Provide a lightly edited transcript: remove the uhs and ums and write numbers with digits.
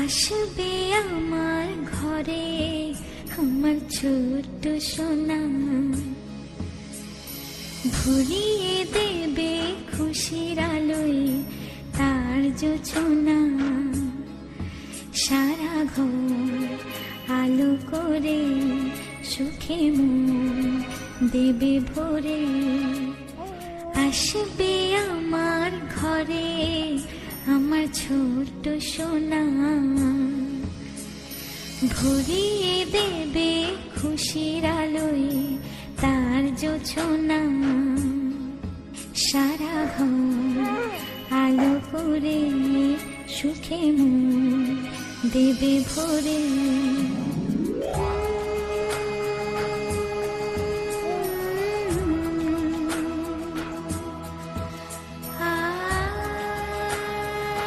আসবে আমার ঘরে আমার ছোট্ট সোনা, ভরিয়ে দেবে খুশির আলোয় তার জোছনা। সারা ঘর আলো করে সুখে মন দেবে ভরে। আসবে আমার ঘরে আমার ছোট্ট সোনা, ভরিয়ে দেবে খুশির আলোয় তার জোছনা। সারা ঘর আলো করে সুখে মন দেবে ভরে।